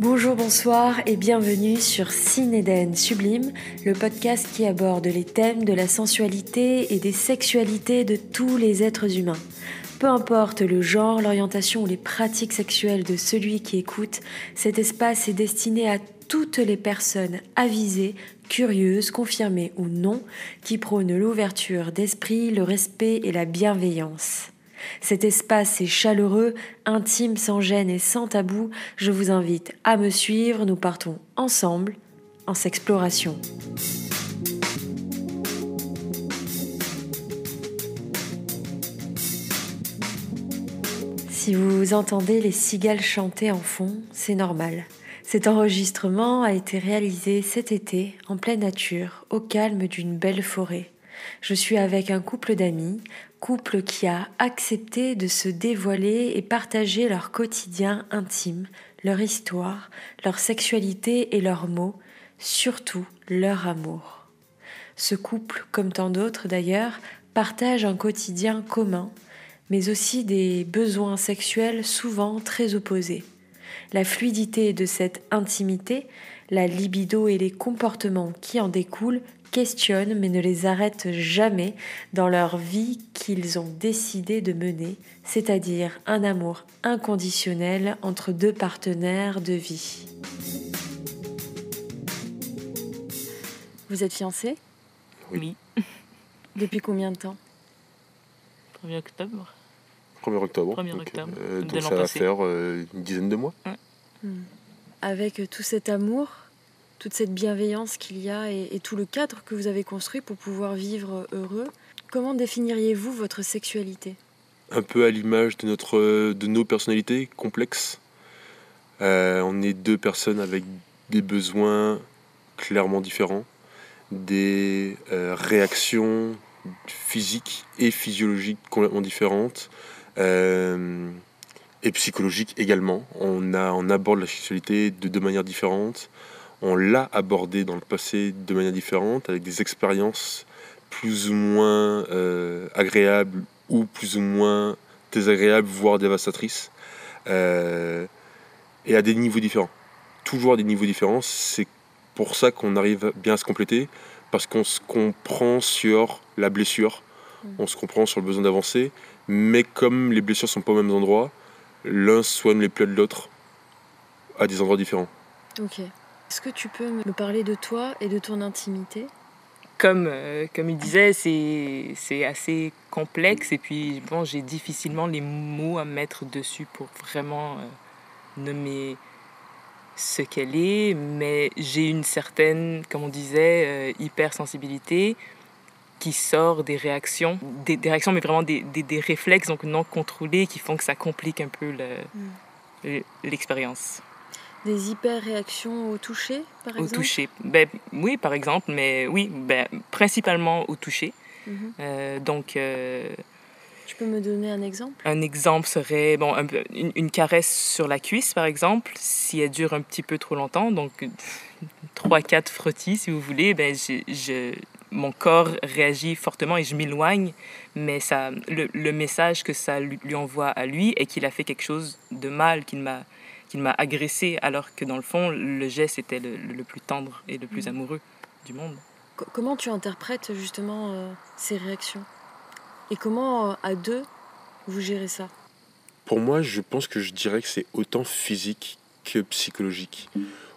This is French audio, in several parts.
Bonjour, bonsoir et bienvenue sur Cinéden Sublime, le podcast qui aborde les thèmes de la sensualité et des sexualités de tous les êtres humains. Peu importe le genre, l'orientation ou les pratiques sexuelles de celui qui écoute, cet espace est destiné à toutes les personnes avisées, curieuses, confirmées ou non, qui prônent l'ouverture d'esprit, le respect et la bienveillance. Cet espace est chaleureux, intime, sans gêne et sans tabou. Je vous invite à me suivre. Nous partons ensemble en s'exploration. Si vous entendez les cigales chanter en fond, c'est normal. Cet enregistrement a été réalisé cet été, en pleine nature, au calme d'une belle forêt. Je suis avec un couple d'amis, couple qui a accepté de se dévoiler et partager leur quotidien intime, leur histoire, leur sexualité et leurs mots, surtout leur amour. Ce couple, comme tant d'autres d'ailleurs, partage un quotidien commun, mais aussi des besoins sexuels souvent très opposés. La fluidité de cette intimité, la libido et les comportements qui en découlent questionnent mais ne les arrêtent jamais dans leur vie qu'ils ont décidé de mener, c'est-à-dire un amour inconditionnel entre deux partenaires de vie. Vous êtes fiancés ? Oui. Depuis combien de temps ? 1er octobre. 1er octobre. 1er octobre. Donc ça va faire une dizaine de mois. Ouais. Avec tout cet amour, toute cette bienveillance qu'il y a et tout le cadre que vous avez construit pour pouvoir vivre heureux, comment définiriez-vous votre sexualité ? Un peu à l'image de nos personnalités complexes. On est deux personnes avec des besoins clairement différents, des réactions physiques et physiologiques complètement différentes, et psychologiques également. On aborde la sexualité de deux manières différentes. On l'a abordé dans le passé de manière différente, avec des expériences plus ou moins agréables ou plus ou moins désagréables, voire dévastatrices, et à des niveaux différents. Toujours à des niveaux différents, c'est pour ça qu'on arrive bien à se compléter, parce qu'on se comprend sur la blessure, on se comprend sur le besoin d'avancer, mais comme les blessures ne sont pas au même endroit, l'un soigne les plaies de l'autre à des endroits différents. Ok. Est-ce que tu peux me parler de toi et de ton intimité ? Comme il disait, c'est assez complexe et puis bon, j'ai difficilement les mots à mettre dessus pour vraiment nommer ce qu'elle est, mais j'ai une certaine, comme on disait, hypersensibilité qui sort des réactions, des réactions mais vraiment des réflexes donc non contrôlés qui font que ça complique un peu l'expérience. Des hyper-réactions au toucher, par exemple ? Au toucher. Oui, par exemple, mais oui, principalement au toucher. Donc, tu peux me donner un exemple ? Un exemple serait une caresse sur la cuisse, par exemple, si elle dure un petit peu trop longtemps, donc 3-4 frottis, si vous voulez, mon corps réagit fortement et je m'éloigne, mais ça, le message que ça lui envoie à lui est qu'il a fait quelque chose de mal, qu'il m'a agressé, alors que dans le fond, le geste était le plus tendre et le plus amoureux du monde. Comment tu interprètes justement ces réactions ? Et comment, à deux, vous gérez ça ? Pour moi, je pense que je dirais que c'est autant physique que psychologique,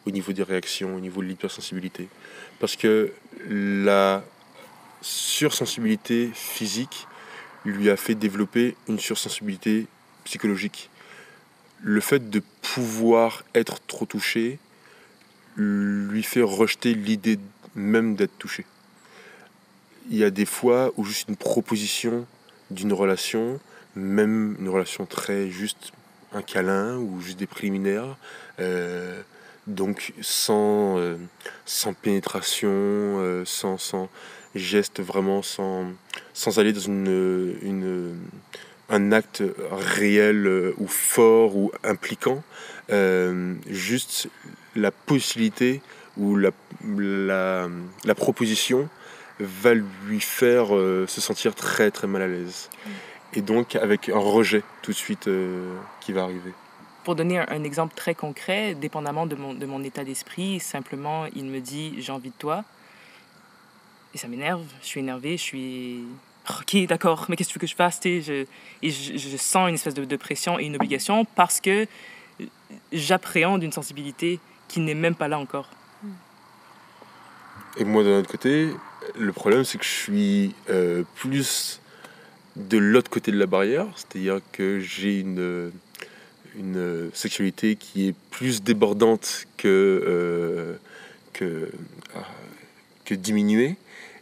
au niveau des réactions, au niveau de l'hypersensibilité. Parce que la sursensibilité physique lui a fait développer une sursensibilité psychologique. Le fait de pouvoir être trop touché lui fait rejeter l'idée même d'être touché. Il y a des fois où juste une proposition d'une relation, même une relation très juste, un câlin ou juste des préliminaires, donc sans pénétration, sans geste, vraiment sans aller dans un acte réel ou fort ou impliquant, juste la possibilité ou la proposition va lui faire se sentir très très mal à l'aise. Et donc avec un rejet tout de suite qui va arriver. pour donner un exemple très concret, dépendamment de mon état d'esprit, simplement, il me dit « j'ai envie de toi ». Et ça m'énerve, je suis énervée, je suis... Ok, d'accord, mais qu'est-ce que tu veux que je fasse? Je sens une espèce de pression et une obligation parce que j'appréhende une sensibilité qui n'est même pas là encore. Et moi, d'un autre côté, le problème, c'est que je suis plus de l'autre côté de la barrière, c'est-à-dire que j'ai une sexualité qui est plus débordante que diminuée.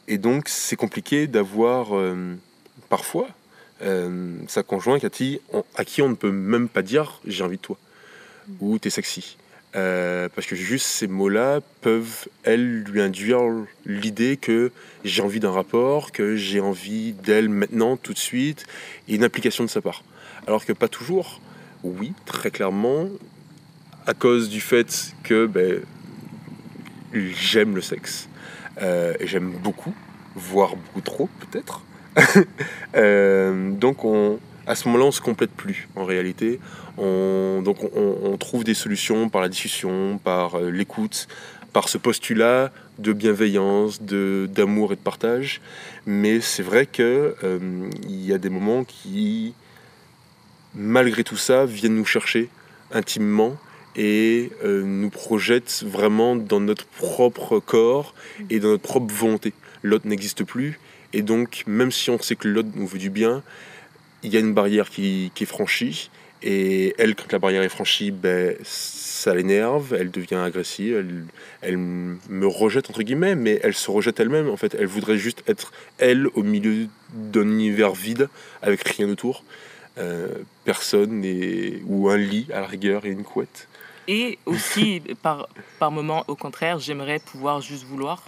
Et donc, c'est compliqué d'avoir parfois sa conjointe à qui on ne peut même pas dire « j'ai envie de toi » ou « t'es sexy ». Parce que juste ces mots-là peuvent, elles, lui induire l'idée que j'ai envie d'un rapport, que j'ai envie d'elle maintenant, tout de suite, et une application de sa part. Alors que pas toujours. Oui, très clairement, à cause du fait que j'aime le sexe, et j'aime beaucoup, voire beaucoup trop peut-être. Donc à ce moment-là, on se complète plus en réalité. On trouve des solutions par la discussion, par l'écoute, par ce postulat de bienveillance, d'amour et de partage. Mais c'est vrai que il y a des moments qui, malgré tout ça, viennent nous chercher intimement et nous projettent vraiment dans notre propre corps et dans notre propre volonté. L'autre n'existe plus, et donc même si on sait que l'autre nous veut du bien, il y a une barrière qui est franchie, et elle, quand la barrière est franchie, ça l'énerve, elle devient agressive, elle me rejette entre guillemets, mais elle se rejette elle-même en fait. Elle voudrait juste être elle au milieu d'un univers vide avec rien autour, personne ou un lit à la rigueur et une couette. Et aussi, par moment, au contraire, j'aimerais pouvoir juste vouloir.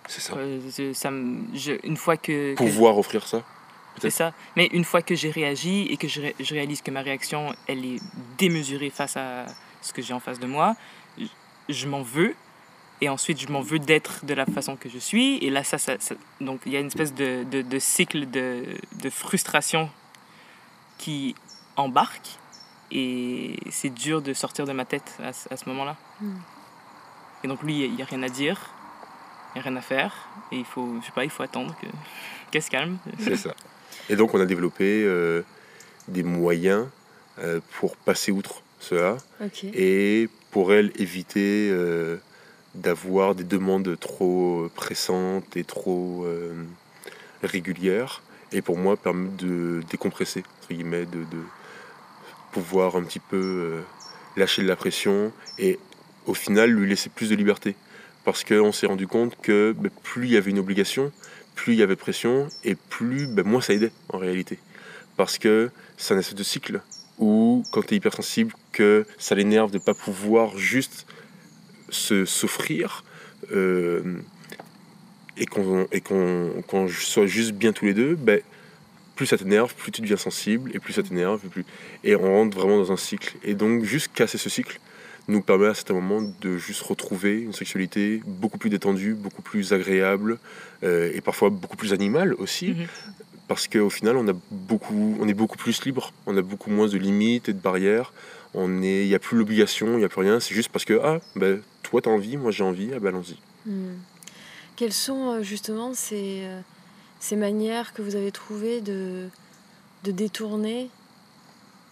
C'est ça. Une fois que... Pouvoir offrir ça. C'est ça. Mais une fois que j'ai réagi et que je réalise que ma réaction, elle est démesurée face à ce que j'ai en face de moi, je m'en veux. Et ensuite, je m'en veux d'être de la façon que je suis. Et là, donc, il y a une espèce de cycle de frustration qui embarque. Et c'est dur de sortir de ma tête à ce moment-là. Et donc, lui, il n'y a rien à dire. Il n'y a rien à faire. Et il faut attendre qu'elle se calme. C'est ça. Et donc, on a développé des moyens pour passer outre cela. Okay. Et pour elle, éviter d'avoir des demandes trop pressantes et trop régulières. Et pour moi, permettre de décompresser, entre guillemets, de pouvoir un petit peu lâcher de la pression et au final lui laisser plus de liberté. Parce qu'on s'est rendu compte que plus il y avait une obligation, plus il y avait pression et plus moins ça aidait en réalité. Parce que c'est un espèce de cycle où quand tu es hypersensible, que ça l'énerve de ne pas pouvoir juste s'offrir et qu'on soit juste bien tous les deux, plus ça t'énerve, plus tu deviens sensible, et plus ça t'énerve, et on rentre vraiment dans un cycle. Et donc, juste casser ce cycle nous permet à certains moments de juste retrouver une sexualité beaucoup plus détendue, beaucoup plus agréable, et parfois beaucoup plus animale aussi, parce qu'au final, on est beaucoup plus libre, on a beaucoup moins de limites et de barrières, il n'y a plus l'obligation, il n'y a plus rien, c'est juste parce que, toi t'as envie, moi j'ai envie, allons-y. Quelles sont justement ces manières que vous avez trouvées de détourner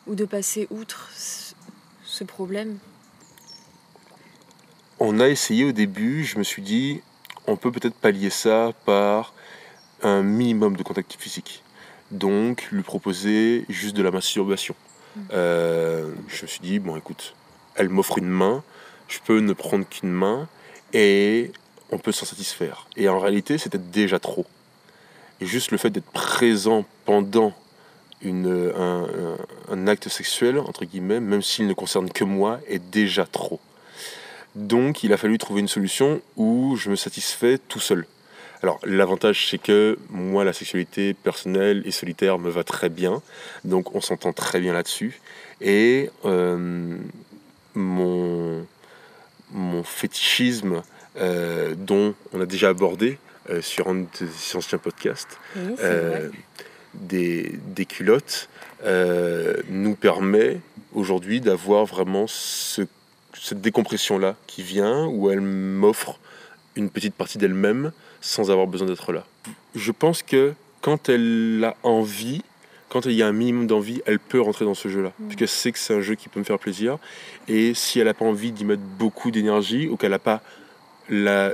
ou de passer outre ce problème? On a essayé au début, je me suis dit, on peut peut-être pallier ça par un minimum de contact physique. Donc, lui proposer juste de la masturbation. Je me suis dit, écoute, elle m'offre une main, je peux ne prendre qu'une main, et on peut s'en satisfaire. Et en réalité, c'était déjà trop. Et juste le fait d'être présent pendant un acte sexuel, entre guillemets, même s'il ne concerne que moi, est déjà trop. Donc il a fallu trouver une solution où je me satisfais tout seul. Alors l'avantage c'est que moi la sexualité personnelle et solitaire me va très bien, donc on s'entend très bien là-dessus. Et mon fétichisme dont on a déjà abordé sur un des anciens podcasts, oui, des culottes, nous permet aujourd'hui d'avoir vraiment cette décompression-là qui vient, où elle m'offre une petite partie d'elle-même sans avoir besoin d'être là. Je pense que quand elle a envie, quand il y a un minimum d'envie, elle peut rentrer dans ce jeu-là. Parce que c'est que c'est un jeu qui peut me faire plaisir. Et si elle n'a pas envie d'y mettre beaucoup d'énergie, ou qu'elle n'a pas la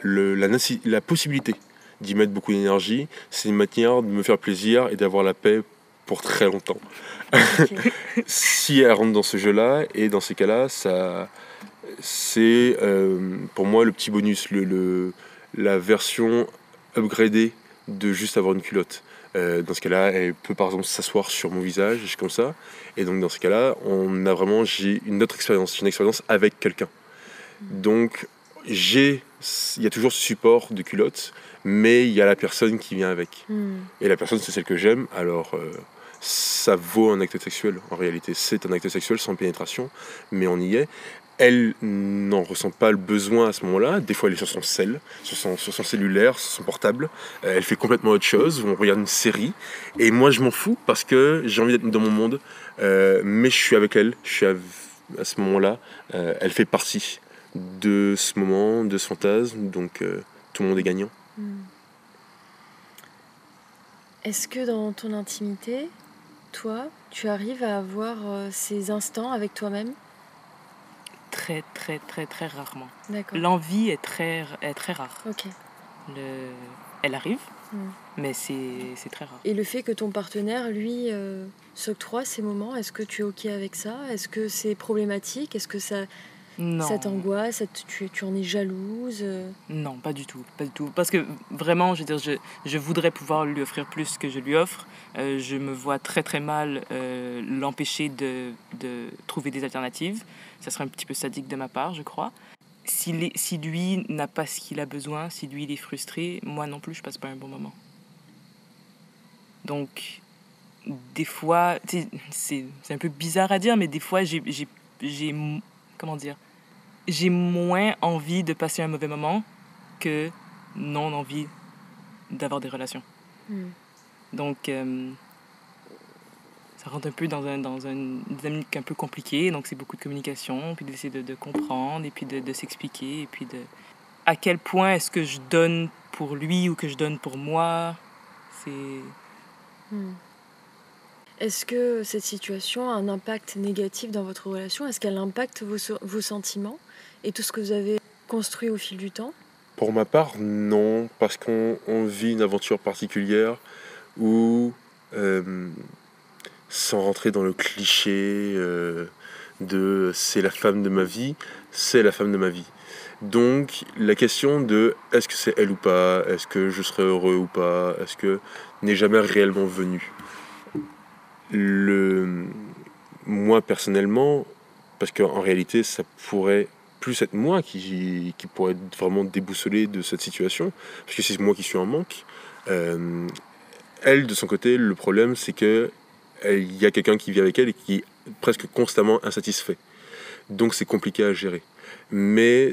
possibilité d'y mettre beaucoup d'énergie, c'est une manière de me faire plaisir et d'avoir la paix pour très longtemps. Ok. Si elle rentre dans ce jeu-là, et dans ces cas-là, c'est pour moi le petit bonus, la version upgradée de juste avoir une culotte. Dans ce cas-là, elle peut par exemple s'asseoir sur mon visage, comme ça. Et donc dans ce cas-là, j'ai une autre expérience, une expérience avec quelqu'un. Donc il y a toujours ce support de culotte, mais il y a la personne qui vient avec. Et la personne, c'est celle que j'aime, alors ça vaut un acte sexuel. En réalité, c'est un acte sexuel sans pénétration, mais on y est. Elle n'en ressent pas le besoin à ce moment-là. Des fois, elle est sur son cell, sur son cellulaire, sur son portable. Elle fait complètement autre chose. On regarde une série. Et moi, je m'en fous parce que j'ai envie d'être dans mon monde. Mais je suis avec elle. À ce moment-là. Elle fait partie de ce moment, de ce fantasme. Donc, tout le monde est gagnant. Est-ce que dans ton intimité, toi, tu arrives à avoir ces instants avec toi-même? Très, très, très, très rarement. D'accord. L'envie est très rare. Ok. Elle arrive, mais c'est très rare. Et le fait que ton partenaire, lui, s'octroie ces moments, est-ce que tu es ok avec ça? Est-ce que c'est problématique? Est-ce que ça Non. t'angoisse? Tu en es jalouse? Non, pas du tout, pas du tout. Parce que vraiment, je voudrais pouvoir lui offrir plus que je lui offre. Je me vois très très mal l'empêcher de trouver des alternatives. Ça serait un petit peu sadique de ma part, je crois. Si lui n'a pas ce qu'il a besoin, si lui il est frustré, moi non plus, je passe pas un bon moment. Donc, des fois, c'est un peu bizarre à dire, mais des fois, comment dire, j'ai moins envie de passer un mauvais moment que non envie d'avoir des relations. Donc, ça rentre un peu dans une dynamique un peu compliquée. Donc, c'est beaucoup de communication, puis d'essayer de comprendre, et puis de s'expliquer, et puis à quel point est-ce que je donne pour lui ou que je donne pour moi. Est-ce que cette situation a un impact négatif dans votre relation? Est-ce qu'elle impacte vos sentiments et tout ce que vous avez construit au fil du temps? Pour ma part, non, parce qu'on vit une aventure particulière où, sans rentrer dans le cliché de c'est la femme de ma vie, c'est la femme de ma vie. Donc la question de est-ce que c'est elle ou pas, est-ce que je serai heureux ou pas, est-ce que n'est jamais réellement venue. Moi personnellement, parce qu'en réalité ça pourrait plus être moi qui pourrait être vraiment déboussolé de cette situation, parce que c'est moi qui suis en manque. Elle, de son côté, le problème c'est que il y a quelqu'un qui vit avec elle et qui est presque constamment insatisfait. Donc c'est compliqué à gérer. Mais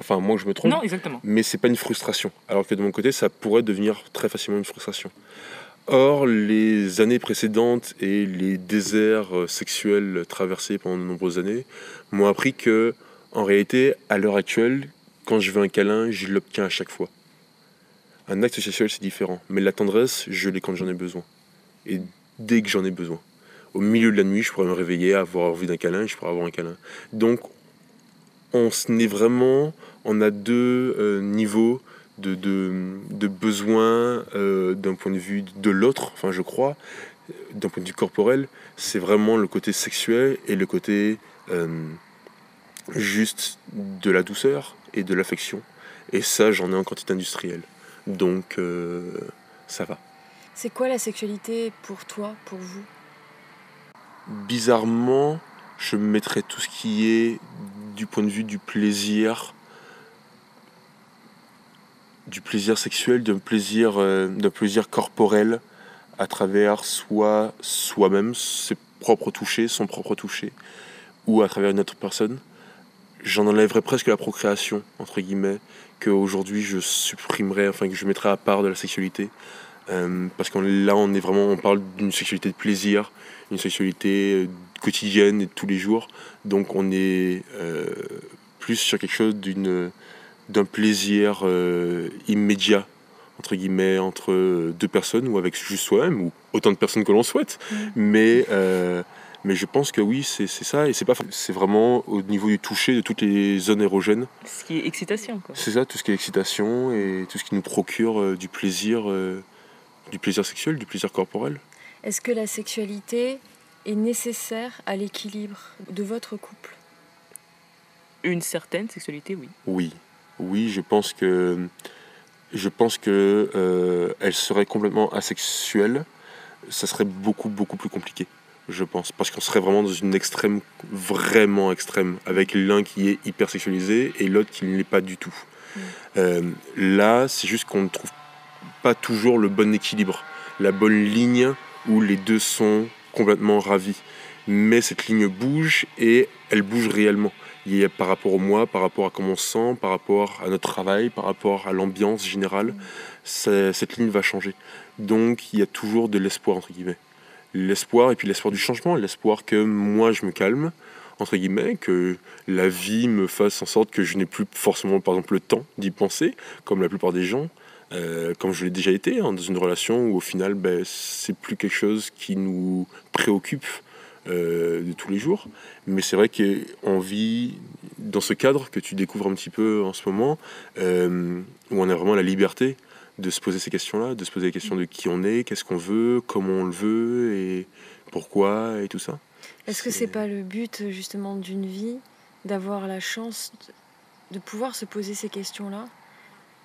moi je me trompe. Non, exactement. Mais c'est pas une frustration. Alors que de mon côté, ça pourrait devenir très facilement une frustration. Or, les années précédentes et les déserts sexuels traversés pendant de nombreuses années m'ont appris que, en réalité, à l'heure actuelle, quand je veux un câlin, je l'obtiens à chaque fois. Un acte sexuel, c'est différent. Mais la tendresse, je l'ai quand j'en ai besoin. Et dès que j'en ai besoin. Au milieu de la nuit, je pourrais me réveiller, avoir envie d'un câlin, je pourrais avoir un câlin. Donc, on a deux niveaux de besoins d'un point de vue de l'autre, enfin je crois, d'un point de vue corporel. C'est vraiment le côté sexuel et le côté juste de la douceur et de l'affection. Et ça, j'en ai en quantité industrielle. Donc, ça va. C'est quoi la sexualité pour toi, pour vous? Bizarrement, je mettrais tout ce qui est du point de vue du plaisir sexuel, d'un plaisir corporel à travers soi-même, ses propres touchés, son propre toucher, ou à travers une autre personne. J'en enlèverais presque la procréation, entre guillemets, qu'aujourd'hui je supprimerais, enfin que je mettrais à part de la sexualité. Parce que là, on parle d'une sexualité de plaisir, une sexualité quotidienne et de tous les jours. Donc on est plus sur quelque chose d'un plaisir immédiat, entre guillemets, entre deux personnes ou avec juste soi-même, ou autant de personnes que l'on souhaite. Mais je pense que oui, c'est ça, et c'est vraiment au niveau du toucher de toutes les zones érogènes. Ce qui est excitation, quoi. C'est ça, tout ce qui est excitation et tout ce qui nous procure du plaisir sexuel, du plaisir corporel. Est-ce que la sexualité est nécessaire à l'équilibre de votre couple ? Une certaine sexualité, oui. Oui, je pense que elle serait complètement asexuelle, ça serait beaucoup plus compliqué, je pense, parce qu'on serait vraiment dans une extrême, vraiment extrême, avec l'un qui est hyper sexualisé et l'autre qui ne l'est pas du tout. Là, c'est juste qu'on ne trouve pas toujours le bon équilibre, la bonne ligne où les deux sont complètement ravis. Mais cette ligne bouge et elle bouge réellement. Il y a par rapport au moi, par rapport à comment on se sent, par rapport à notre travail, par rapport à l'ambiance générale, cette ligne va changer. Donc il y a toujours de l'espoir, entre guillemets. L'espoir, et puis l'espoir du changement, l'espoir que moi je me calme, entre guillemets, que la vie me fasse en sorte que je n'ai plus forcément, par exemple, le temps d'y penser, comme la plupart des gens, comme je l'ai déjà été, dans une relation où au final, c'est plus quelque chose qui nous préoccupe de tous les jours. Mais c'est vrai qu'on vit dans ce cadre que tu découvres un petit peu en ce moment, où on a vraiment la liberté de se poser ces questions-là, de se poser les questions de qui on est, qu'est-ce qu'on veut, comment on le veut, et pourquoi, et tout ça. Est-ce que c'est pas le but justement d'une vie, d'avoir la chance de pouvoir se poser ces questions-là ?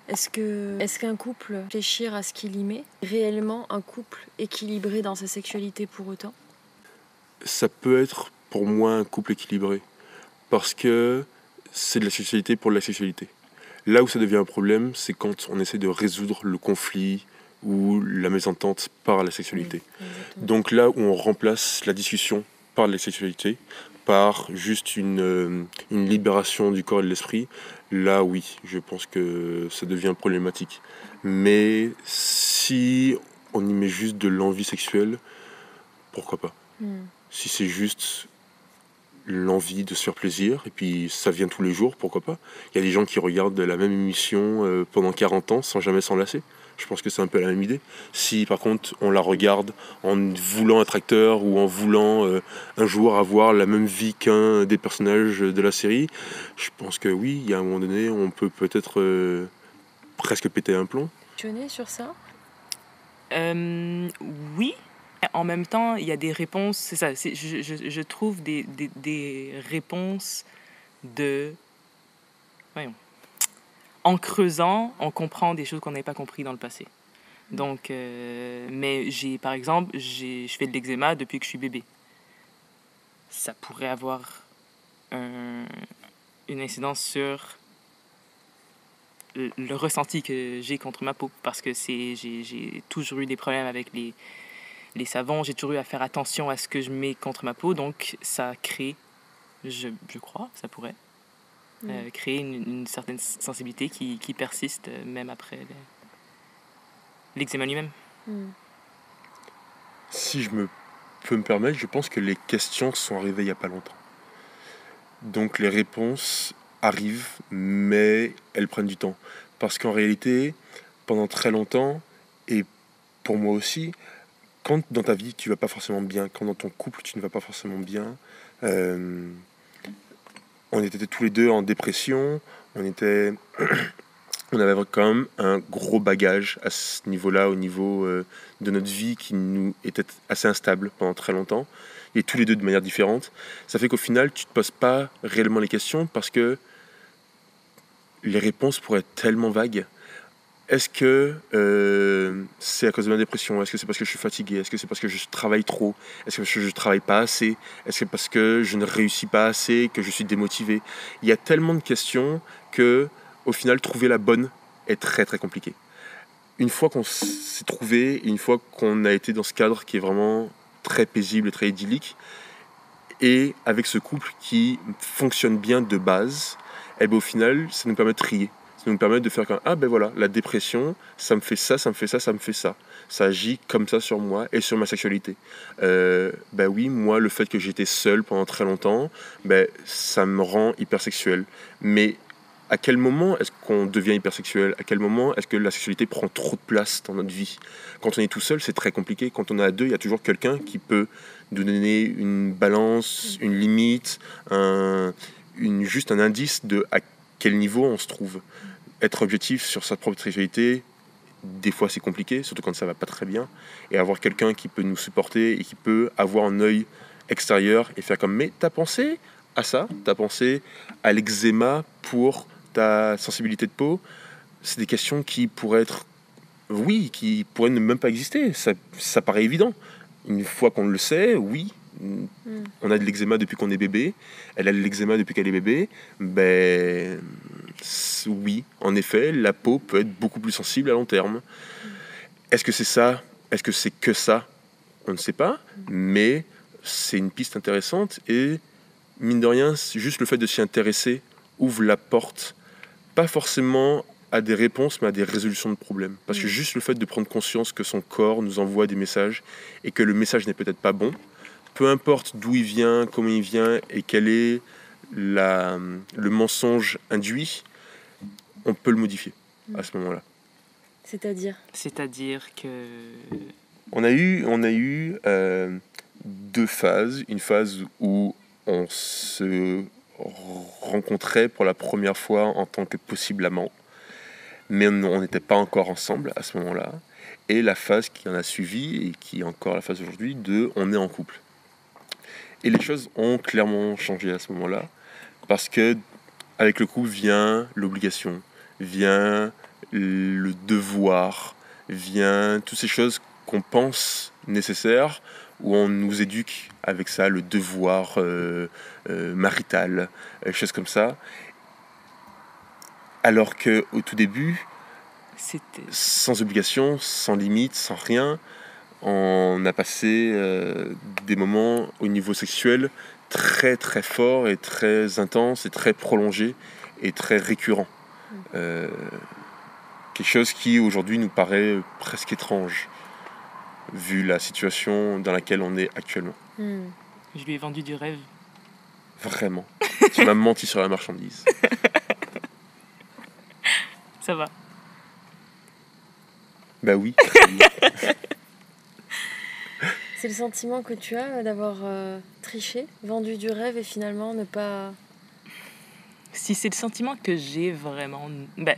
Est-ce qu'un couple réfléchir à ce qu'il y met, réellement un couple équilibré dans sa sexualité pour autant ? Ça peut être pour moi un couple équilibré, parce que c'est de la sexualité pour la sexualité. Là où ça devient un problème, c'est quand on essaie de résoudre le conflit ou la mésentente par la sexualité. Oui, donc là où on remplace la discussion par la sexualité, par juste une libération du corps et de l'esprit, là oui, je pense que ça devient problématique. Mais si on y met juste de l'envie sexuelle, pourquoi pas ? Si c'est juste l'envie de se faire plaisir, et puis ça vient tous les jours, pourquoi pas ? Il y a des gens qui regardent la même émission pendant 40 ans sans jamais s'en lasser. Je pense que c'est un peu la même idée. Si par contre on la regarde en voulant être acteur ou en voulant un jour avoir la même vie qu'un des personnages de la série, je pense que oui, il y a un moment donné, on peut peut-être presque péter un plomb. Tu es sur ça ? Oui. En même temps, il y a des réponses, c'est ça, je trouve des réponses voyons, en creusant, on comprend des choses qu'on n'avait pas compris dans le passé. Donc, mais par exemple, je fais de l'eczéma depuis que je suis bébé. Ça pourrait avoir une incidence sur le ressenti que j'ai contre ma peau, parce que j'ai toujours eu des problèmes avec les savons, j'ai toujours eu à faire attention à ce que je mets contre ma peau, donc ça crée, je crois, ça pourrait créer une certaine sensibilité qui persiste même après l'eczéma lui-même. Si je peux me permettre, je pense que les questions sont arrivées il n'y a pas longtemps. Donc les réponses arrivent, mais elles prennent du temps. Parce qu'en réalité, pendant très longtemps, et pour moi aussi, quand dans ta vie tu vas pas forcément bien, quand dans ton couple tu ne vas pas forcément bien, on était tous les deux en dépression, on avait quand même un gros bagage à ce niveau-là, au niveau de notre vie qui nous était assez instable pendant très longtemps, et tous les deux de manière différente. Ça fait qu'au final tu te poses pas réellement les questions parce que les réponses pourraient être tellement vagues. Est-ce que c'est à cause de ma dépression ? Est-ce que c'est parce que je suis fatigué ? Est-ce que c'est parce que je travaille trop ? Est-ce que je ne travaille pas assez ? Est-ce que c'est parce que je ne réussis pas assez, que je suis démotivé ? Il y a tellement de questions que, au final, trouver la bonne est très très compliqué. Une fois qu'on s'est trouvé, une fois qu'on a été dans ce cadre qui est vraiment très paisible et très idyllique, et avec ce couple qui fonctionne bien de base, au final, ça nous permet de trier. Ça nous permet de faire comme, ah ben voilà, la dépression, ça me fait ça, ça me fait ça, ça me fait ça. Ça agit comme ça sur moi et sur ma sexualité. Ben oui, moi, le fait que j'étais seul pendant très longtemps, ben, ça me rend hypersexuel. Mais à quel moment est-ce qu'on devient hypersexuel? À quel moment est-ce que la sexualité prend trop de place dans notre vie? Quand on est tout seul, c'est très compliqué. Quand on est à deux, il y a toujours quelqu'un qui peut nous donner une balance, une limite, juste un indice de à quel niveau on se trouve. Être objectif sur sa propre sexualité, des fois c'est compliqué, surtout quand ça va pas très bien. Et avoir quelqu'un qui peut nous supporter et qui peut avoir un œil extérieur et faire comme, mais t'as pensé à ça? T'as pensé à l'eczéma pour ta sensibilité de peau? C'est des questions qui pourraient être, oui, qui pourraient ne même pas exister. Ça paraît évident. Une fois qu'on le sait, oui, on a de l'eczéma depuis qu'on est bébé, elle a de l'eczéma depuis qu'elle est bébé, ben oui, en effet, la peau peut être beaucoup plus sensible à long terme. Est-ce que c'est ça? Est-ce que c'est que ça? On ne sait pas, mais c'est une piste intéressante et mine de rien, juste le fait de s'y intéresser ouvre la porte, pas forcément à des réponses, mais à des résolutions de problèmes. Parce que juste le fait de prendre conscience que son corps nous envoie des messages et que le message n'est peut-être pas bon, peu importe d'où il vient, comment il vient et quel est le mensonge induit, on peut le modifier à ce moment-là. C'est-à-dire que... On a eu deux phases. Une phase où on se rencontrait pour la première fois en tant que possible amant, mais on n'était pas encore ensemble à ce moment-là. Et la phase qui en a suivi, et qui est encore la phase aujourd'hui, de on est en couple. Et les choses ont clairement changé à ce moment-là, parce que avec le couple vient l'obligation, vient le devoir, vient toutes ces choses qu'on pense nécessaires, où on nous éduque avec ça, le devoir marital, choses comme ça. Alors qu'au tout début, sans obligation, sans limite, sans rien, on a passé des moments au niveau sexuel très très forts et très intenses et très prolongés et très récurrents. Quelque chose qui aujourd'hui nous paraît presque étrange, vu la situation dans laquelle on est actuellement. Je lui ai vendu du rêve. Vraiment. Tu m'as menti sur la marchandise. Ça va. Bah oui. C'est le sentiment que tu as d'avoir triché, vendu du rêve et finalement ne pas... Si c'est le sentiment que j'ai vraiment... Ben,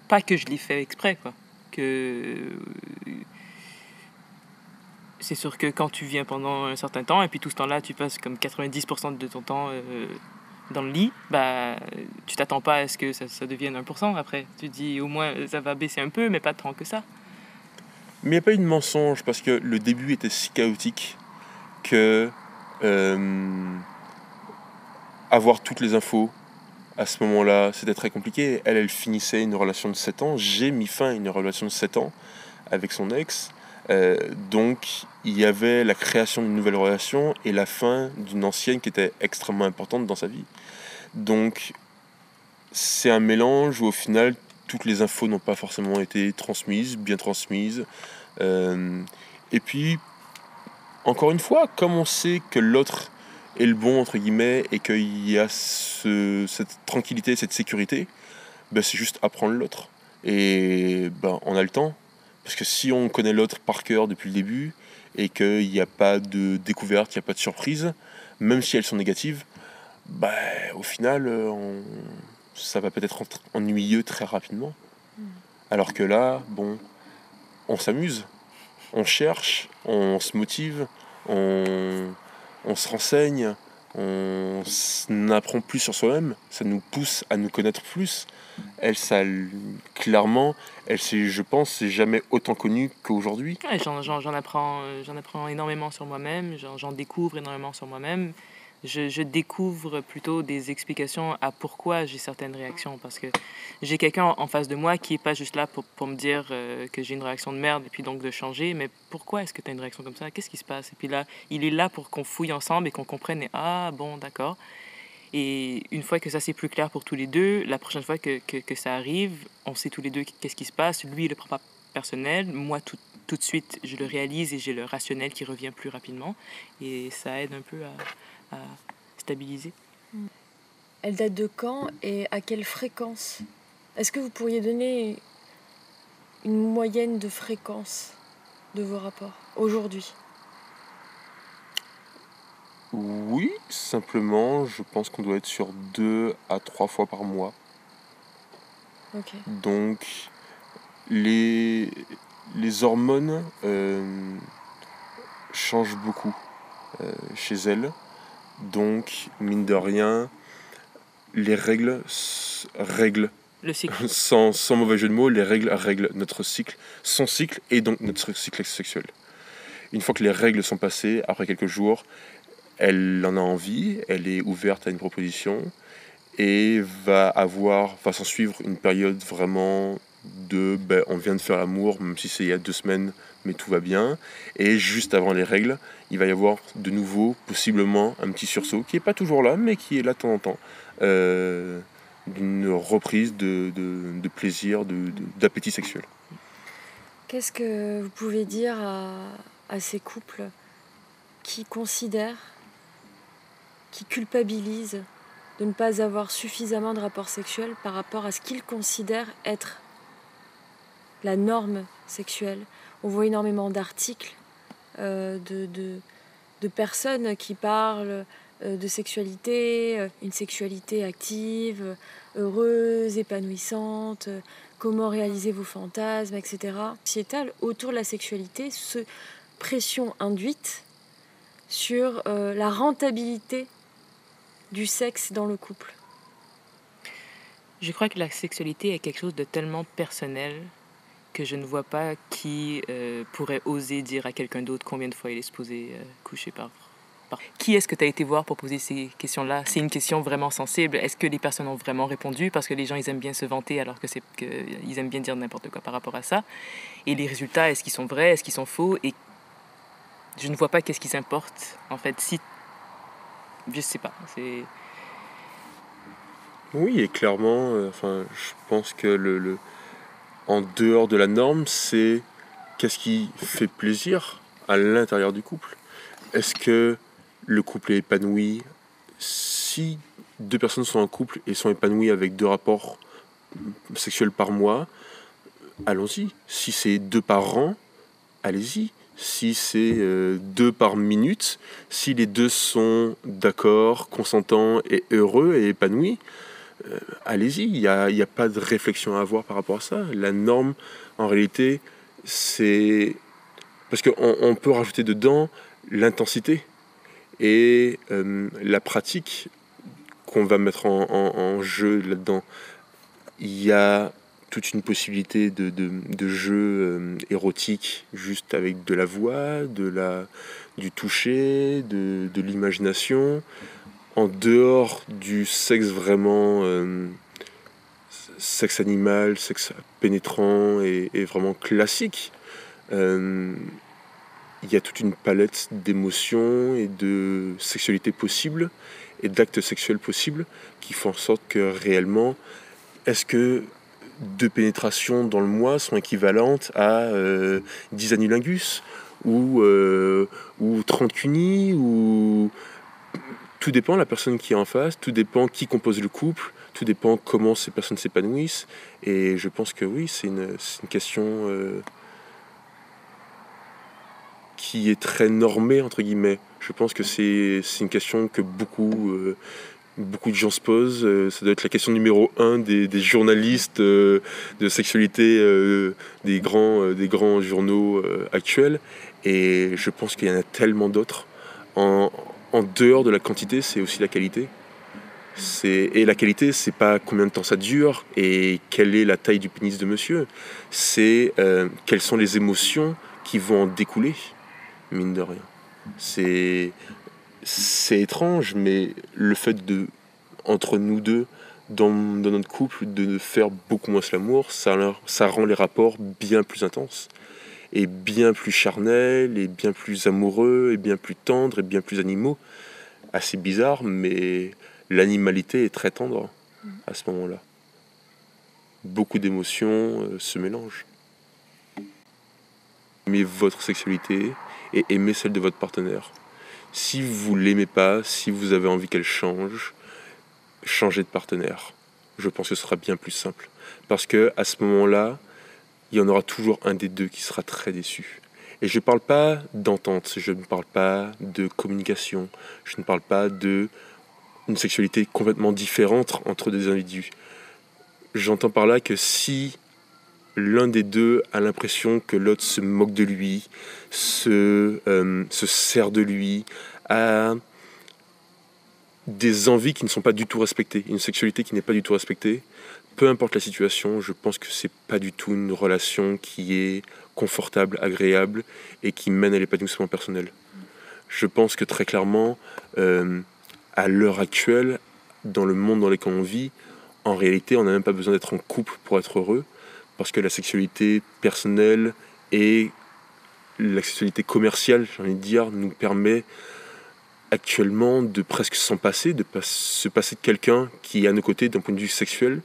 pas que je l'ai fait exprès, quoi. Que... C'est sûr que quand tu viens pendant un certain temps, et puis tout ce temps-là, tu passes comme 90% de ton temps dans le lit, bah, tu t'attends pas à ce que ça devienne 1% après. Tu te dis, au moins, ça va baisser un peu, mais pas tant que ça. Mais il n'y a pas eu de mensonge, parce que le début était si chaotique que avoir toutes les infos à ce moment-là, c'était très compliqué. Elle finissait une relation de 7 ans. J'ai mis fin à une relation de 7 ans avec son ex. Donc, il y avait la création d'une nouvelle relation et la fin d'une ancienne qui était extrêmement importante dans sa vie. Donc, c'est un mélange où, au final, toutes les infos n'ont pas forcément été transmises, bien transmises. Et puis, encore une fois, comme on sait que l'autre est le bon, entre guillemets, et qu'il y a cette tranquillité, cette sécurité, ben, c'est juste apprendre l'autre. Et ben, on a le temps. Parce que si on connaît l'autre par cœur depuis le début, et qu'il n'y a pas de découverte, il n'y a pas de surprise, même si elles sont négatives, ben, au final, ça va peut-être être ennuyeux très rapidement. Alors que là, bon, on s'amuse, on cherche, on se motive, on se renseigne, on apprend plus sur soi-même, ça nous pousse à nous connaître plus. Elle, clairement, elle s'est, je pense, c'est jamais autant connue qu'aujourd'hui. Ouais, j'en apprends énormément sur moi-même, j'en découvre énormément sur moi-même. Je découvre plutôt des explications à pourquoi j'ai certaines réactions, parce que j'ai quelqu'un en face de moi qui est pas juste là pour me dire que j'ai une réaction de merde et puis donc de changer, mais pourquoi est-ce que tu as une réaction comme ça? Qu'est-ce qui se passe? Et puis là, il est là pour qu'on fouille ensemble et qu'on comprenne, et ah bon, d'accord. Et une fois que ça c'est plus clair pour tous les deux, la prochaine fois que ça arrive, on sait tous les deux qu'est-ce qui se passe. Lui, il le prend pas personnel. Moi, tout de suite, je le réalise et j'ai le rationnel qui revient plus rapidement. Et ça aide un peu à stabiliser. Elle date de quand et à quelle fréquence? Est-ce que vous pourriez donner une moyenne de fréquence de vos rapports aujourd'hui? Oui, simplement, je pense qu'on doit être sur 2 à 3 fois par mois. Ok. Donc, les hormones changent beaucoup chez elle. Donc, mine de rien, les règles Le cycle. sans mauvais jeu de mots, les règlent notre cycle, son cycle et donc notre cycle sexuel. Une fois que les règles sont passées, après quelques jours, elle en a envie, elle est ouverte à une proposition et va s'en suivre une période vraiment de on vient de faire l'amour, même si c'est il y a 2 semaines, mais tout va bien. Et juste avant les règles, il va y avoir de nouveau, possiblement, un petit sursaut qui n'est pas toujours là, mais qui est là de temps en temps. D'une reprise de plaisir, d'appétit sexuel. Qu'est-ce que vous pouvez dire à ces couples qui considèrent, qui culpabilisent de ne pas avoir suffisamment de rapports sexuels par rapport à ce qu'ils considèrent être la norme sexuelle? On voit énormément d'articles de personnes qui parlent de sexualité, une sexualité active, heureuse, épanouissante, comment réaliser vos fantasmes, etc. Sociétale autour de la sexualité, pression induite sur la rentabilité du sexe dans le couple. Je crois que la sexualité est quelque chose de tellement personnel que je ne vois pas qui pourrait oser dire à quelqu'un d'autre combien de fois il est supposé coucher par. Qui est-ce que tu as été voir pour poser ces questions-là? C'est une question vraiment sensible. Est-ce que les personnes ont vraiment répondu? Parce que les gens, ils aiment bien se vanter alors ils aiment bien dire n'importe quoi par rapport à ça. Et les résultats, est-ce qu'ils sont vrais? Est-ce qu'ils sont faux? Et je ne vois pas qu'est-ce qui s'importe. En fait, si... Je sais pas. Oui, et clairement, je pense que en dehors de la norme, c'est qu'est-ce qui fait plaisir à l'intérieur du couple. Est-ce que le couple est épanoui? Si 2 personnes sont en couple et sont épanouies avec 2 rapports sexuels par mois, allons-y. Si c'est 2 par an, allez-y. Si c'est 2 par minute, si les 2 sont d'accord, consentants et heureux et épanouis, allez-y. Il n'y a pas de réflexion à avoir par rapport à ça. La norme, en réalité, c'est... Parce qu'on peut rajouter dedans l'intensité et la pratique qu'on va mettre en jeu là-dedans. Il y a toute une possibilité de jeu érotique juste avec de la voix, du toucher, de l'imagination, en dehors du sexe vraiment sexe animal, sexe pénétrant et vraiment classique. Il y a toute une palette d'émotions et de sexualité possible et d'actes sexuels possibles qui font en sorte que réellement, est-ce que 2 pénétrations dans le mois sont équivalentes à 10 anilingus ou 30 cunis ou... Tout dépend de la personne qui est en face, tout dépend qui compose le couple, tout dépend comment ces personnes s'épanouissent. Et je pense que oui, c'est une question qui est très normée, entre guillemets. Je pense que c'est une question que beaucoup de gens se posent. Ça doit être la question numéro 1 des journalistes de sexualité des grands journaux actuels. Et je pense qu'il y en a tellement d'autres. En dehors de la quantité, c'est aussi la qualité. Et la qualité, c'est pas combien de temps ça dure et quelle est la taille du pénis de monsieur. C'est quelles sont les émotions qui vont en découler, mine de rien. C'est étrange, mais le fait entre nous deux, dans notre couple, de faire beaucoup moins l'amour, ça rend les rapports bien plus intenses. Et bien plus charnels, et bien plus amoureux, et bien plus tendres, et bien plus animaux. Assez bizarre, mais l'animalité est très tendre à ce moment-là. Beaucoup d'émotions se mélangent. Aimez votre sexualité et aimez celle de votre partenaire. Si vous ne l'aimez pas, si vous avez envie qu'elle change, changez de partenaire. Je pense que ce sera bien plus simple. Parce qu'à ce moment-là, il y en aura toujours un des deux qui sera très déçu. Et je ne parle pas d'entente, je ne parle pas de communication, je ne parle pas d'une sexualité complètement différente entre des individus. J'entends par là que si l'un des deux a l'impression que l'autre se moque de lui, se sert de lui, a des envies qui ne sont pas du tout respectées, une sexualité qui n'est pas du tout respectée, peu importe la situation, je pense que c'est pas du tout une relation qui est confortable, agréable et qui mène à l'épanouissement personnel. Je pense que très clairement, à l'heure actuelle, dans le monde dans lequel on vit, en réalité, on n'a même pas besoin d'être en couple pour être heureux, parce que la sexualité personnelle et la sexualité commerciale, j'ai envie de dire, nous permet actuellement de presque s'en passer, de se passer de quelqu'un qui est à nos côtés d'un point de vue sexuel,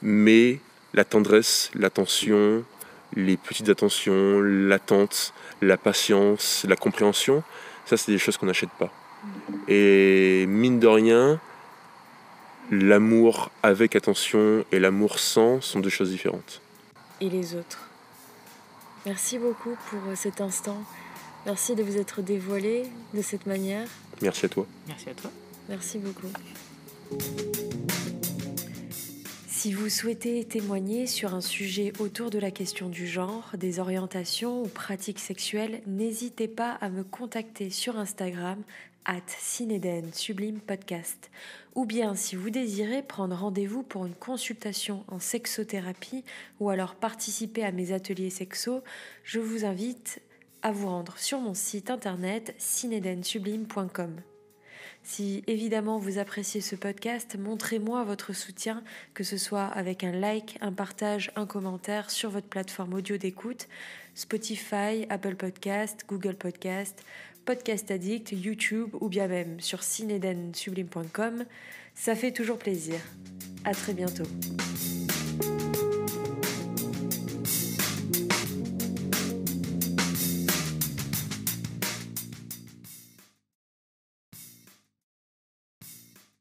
mais la tendresse, l'attention, les petites attentions, l'attente, la patience, la compréhension, ça c'est des choses qu'on n'achète pas. Et mine de rien, l'amour avec attention et l'amour sans sont deux choses différentes. Et les autres. Merci beaucoup pour cet instant. Merci de vous être dévoilé de cette manière. Merci à toi. Merci à toi. Merci beaucoup. Si vous souhaitez témoigner sur un sujet autour de la question du genre, des orientations ou pratiques sexuelles, n'hésitez pas à me contacter sur Instagram @Cineden Sublime Podcast. Ou bien si vous désirez prendre rendez-vous pour une consultation en sexothérapie ou alors participer à mes ateliers sexo, je vous invite à vous rendre sur mon site internet cinedensublime.com. Si évidemment vous appréciez ce podcast, montrez-moi votre soutien, que ce soit avec un like, un partage, un commentaire sur votre plateforme audio d'écoute, Spotify, Apple Podcast, Google Podcast, Podcast Addict, YouTube ou bien même sur cinedensublime.com. Ça fait toujours plaisir. À très bientôt.